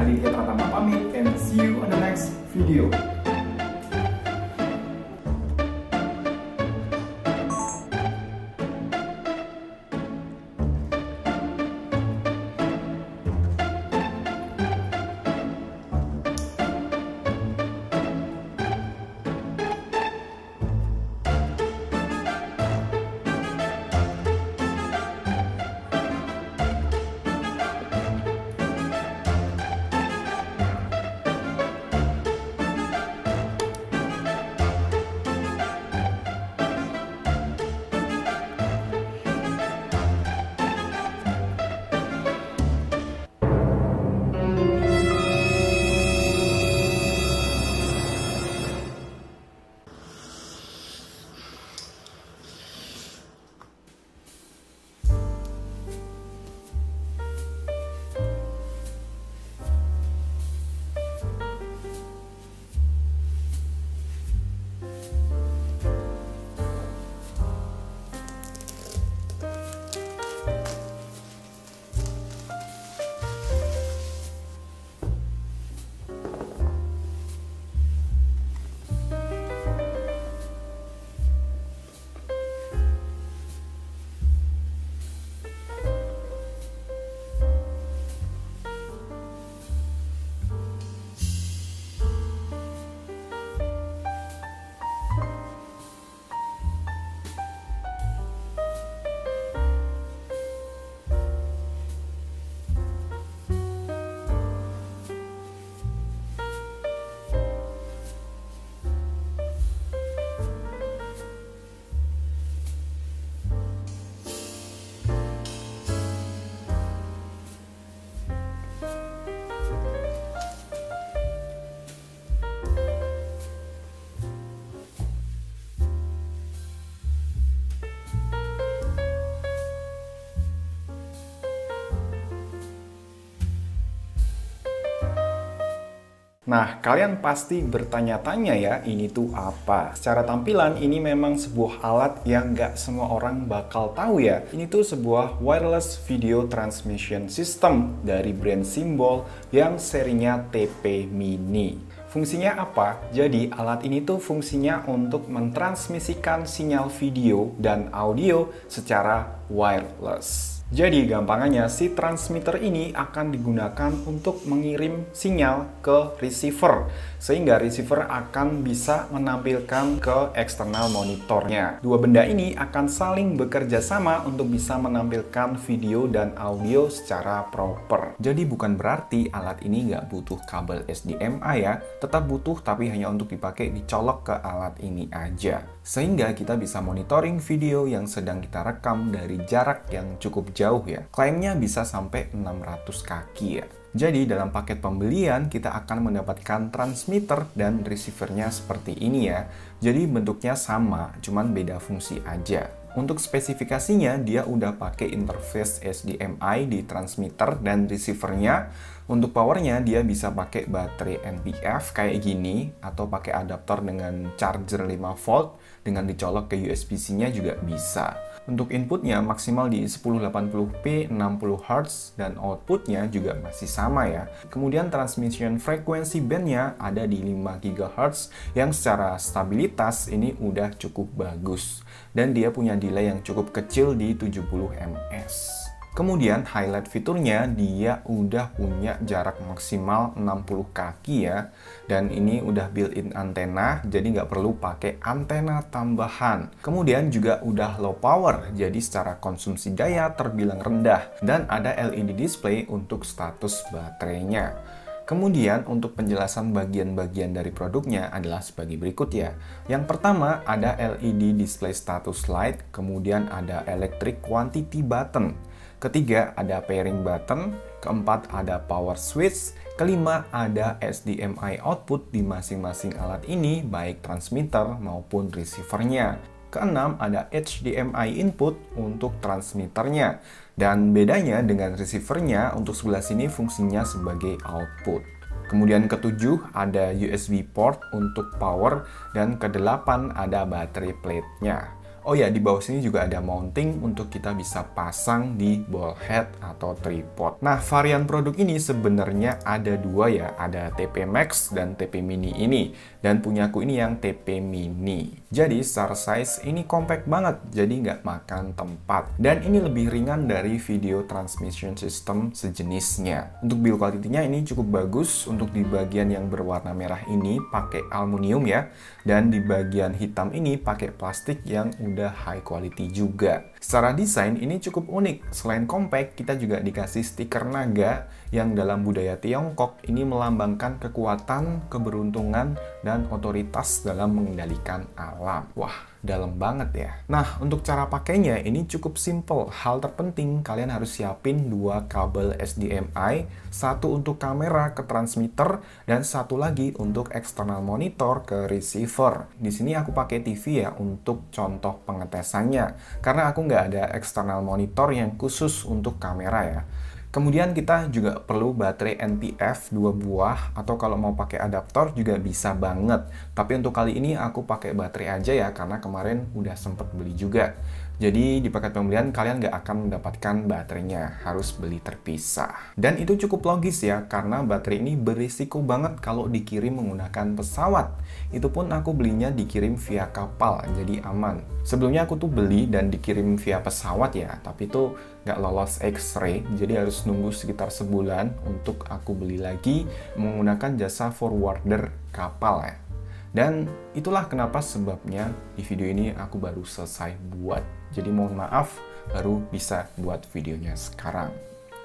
Aditya Pratama pamit, and see you on the next video. Nah, kalian pasti bertanya-tanya ya, ini tuh apa? Secara tampilan, ini memang sebuah alat yang nggak semua orang bakal tahu ya. Ini tuh sebuah wireless video transmission system dari brand Symbol yang serinya TP Mini. Fungsinya apa? Jadi, alat ini tuh fungsinya untuk mentransmisikan sinyal video dan audio secara wireless. Jadi gampangannya si transmitter ini akan digunakan untuk mengirim sinyal ke receiver, sehingga receiver akan bisa menampilkan ke eksternal monitornya. Dua benda ini akan saling bekerja sama untuk bisa menampilkan video dan audio secara proper. Jadi bukan berarti alat ini nggak butuh kabel HDMI ya, tetap butuh tapi hanya untuk dipakai dicolok ke alat ini aja. Sehingga kita bisa monitoring video yang sedang kita rekam dari jarak yang cukup jauh ya. Klaimnya bisa sampai 600 kaki ya. Jadi dalam paket pembelian kita akan mendapatkan transmitter dan receivernya seperti ini ya. Jadi bentuknya sama, cuman beda fungsi aja. Untuk spesifikasinya dia udah pakai interface HDMI di transmitter dan receivernya. Untuk powernya dia bisa pakai baterai NPF kayak gini atau pakai adaptor dengan charger 5 volt dengan dicolok ke USB-C-nya juga bisa. Untuk inputnya maksimal di 1080p 60Hz dan outputnya juga masih sama ya. Kemudian transmission frequency bandnya ada di 5 GHz yang secara stabilitas ini udah cukup bagus. Dan dia punya delay yang cukup kecil di 70 ms. Kemudian highlight fiturnya dia udah punya jarak maksimal 60 kaki ya. Dan ini udah built-in antena, jadi nggak perlu pakai antena tambahan. Kemudian juga udah low power, jadi secara konsumsi daya terbilang rendah. Dan ada LED display untuk status baterainya. Kemudian untuk penjelasan bagian-bagian dari produknya adalah sebagai berikut ya. Yang pertama ada LED display status light, kemudian ada electric quantity button. Ketiga ada pairing button, keempat ada power switch, kelima ada HDMI output di masing-masing alat ini baik transmitter maupun receivernya. Keenam ada HDMI input untuk transmitternya. Dan bedanya dengan receivernya untuk sebelah sini fungsinya sebagai output. Kemudian ketujuh ada USB port untuk power dan kedelapan ada baterai plate-nya. Oh ya, di bawah sini juga ada mounting untuk kita bisa pasang di ball head atau tripod. Nah, varian produk ini sebenarnya ada dua ya, ada TP Max dan TP Mini ini. Dan punyaku ini yang TP Mini. Jadi secara size ini compact banget, jadi nggak makan tempat. Dan ini lebih ringan dari video transmission system sejenisnya. Untuk build quality-nya ini cukup bagus. Untuk di bagian yang berwarna merah ini pakai aluminium ya. Dan di bagian hitam ini pakai plastik yang udah high quality juga. Secara desain ini cukup unik. Selain compact, kita juga dikasih stiker naga yang dalam budaya Tiongkok ini melambangkan kekuatan, keberuntungan, dan otoritas dalam mengendalikan alam. Wah, dalam banget ya. Nah, untuk cara pakainya ini cukup simple. Hal terpenting, kalian harus siapin dua kabel HDMI, satu untuk kamera ke transmitter, dan satu lagi untuk eksternal monitor ke receiver. Di sini aku pakai TV ya untuk contoh pengetesannya, karena aku nggak ada eksternal monitor yang khusus untuk kamera ya. Kemudian kita juga perlu baterai NPF 2 buah, atau kalau mau pakai adaptor juga bisa banget. Tapi untuk kali ini aku pakai baterai aja ya, karena kemarin udah sempet beli juga. Jadi di paket pembelian kalian nggak akan mendapatkan baterainya, harus beli terpisah. Dan itu cukup logis ya, karena baterai ini berisiko banget kalau dikirim menggunakan pesawat. Itu pun aku belinya dikirim via kapal, jadi aman. Sebelumnya aku tuh beli dan dikirim via pesawat ya, tapi itu nggak lolos X-ray, jadi harus nunggu sekitar sebulan untuk aku beli lagi menggunakan jasa forwarder kapal ya. Dan itulah kenapa sebabnya di video ini aku baru selesai buat. Jadi mohon maaf baru bisa buat videonya sekarang.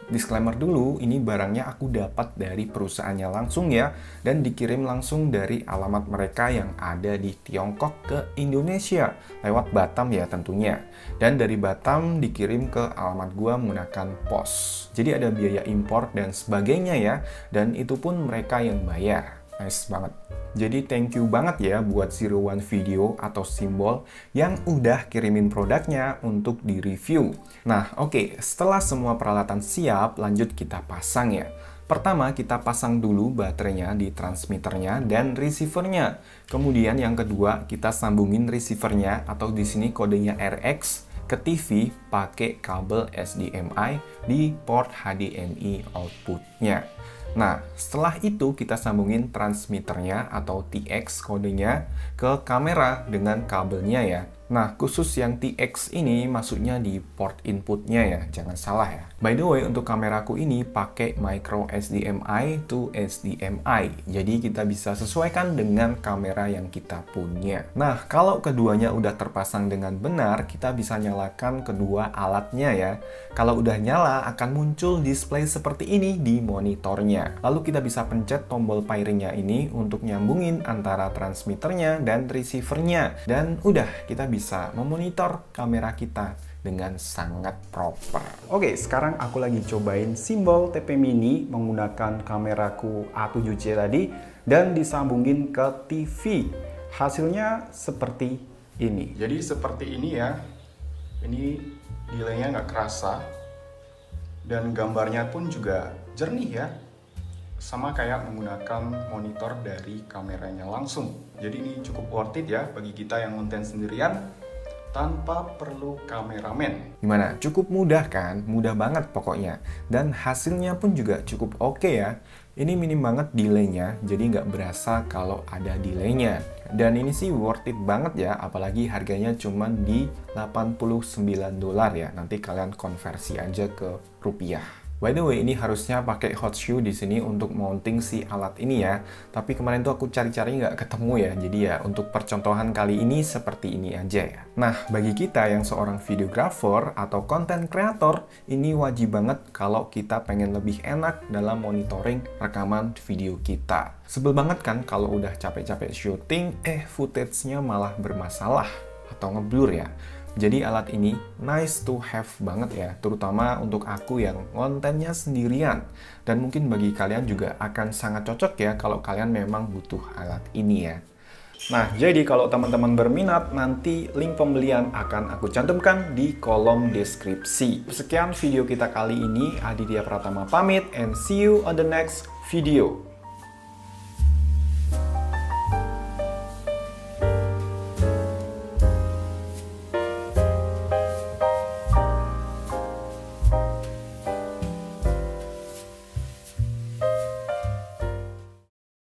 Disclaimer dulu, ini barangnya aku dapat dari perusahaannya langsung ya, dan dikirim langsung dari alamat mereka yang ada di Tiongkok ke Indonesia, lewat Batam ya tentunya. Dan dari Batam dikirim ke alamat gua menggunakan pos. Jadi ada biaya impor dan sebagainya ya, dan itu pun mereka yang bayar. Nice banget. Jadi thank you banget ya buat Zero One Video atau Simbol yang udah kirimin produknya untuk di-review. Nah oke, setelah semua peralatan siap, lanjut kita pasang ya. Pertama kita pasang dulu baterainya di transmitternya dan receivernya. Kemudian yang kedua kita sambungin receivernya atau di sini kodenya RX ke TV pakai kabel HDMI di port HDMI outputnya. Nah, setelah itu kita sambungin transmitternya atau TX kodenya ke kamera dengan kabelnya ya. Nah, khusus yang TX ini masuknya di port inputnya ya, jangan salah ya. By the way, untuk kameraku ini pakai micro HDMI to HDMI, jadi kita bisa sesuaikan dengan kamera yang kita punya. Nah, kalau keduanya udah terpasang dengan benar, kita bisa nyalakan kedua alatnya ya. Kalau udah nyala, akan muncul display seperti ini di monitornya. Lalu kita bisa pencet tombol pairingnya ini untuk nyambungin antara transmitternya dan receivernya. Dan udah, kita bisa memonitor kamera kita dengan sangat proper. Oke, sekarang aku lagi cobain Simbol TP Mini menggunakan kameraku A7C tadi dan disambungin ke TV. Hasilnya seperti ini. Jadi seperti ini ya. Ini delaynya nggak kerasa dan gambarnya pun juga jernih ya. Sama kayak menggunakan monitor dari kameranya langsung. Jadi ini cukup worth it ya bagi kita yang konten sendirian tanpa perlu kameramen. Gimana? Cukup mudah kan? Mudah banget pokoknya. Dan hasilnya pun juga cukup oke ya. Ini minim banget delaynya, jadi nggak berasa kalau ada delaynya. Dan ini sih worth it banget ya, apalagi harganya cuma di $89 ya. Nanti kalian konversi aja ke rupiah. By the way, ini harusnya pakai hot shoe di sini untuk mounting si alat ini ya. Tapi kemarin tuh aku cari-cari nggak ketemu ya. Jadi ya untuk percontohan kali ini seperti ini aja ya. Nah, bagi kita yang seorang videographer atau content creator, ini wajib banget kalau kita pengen lebih enak dalam monitoring rekaman video kita. Sebel banget kan kalau udah capek-capek syuting, footage-nya malah bermasalah atau ngeblur ya. Jadi alat ini nice to have banget ya, terutama untuk aku yang kontennya sendirian. Dan mungkin bagi kalian juga akan sangat cocok ya kalau kalian memang butuh alat ini ya. Nah, jadi kalau teman-teman berminat, nanti link pembelian akan aku cantumkan di kolom deskripsi. Sekian video kita kali ini, Aditya Pratama pamit and see you on the next video.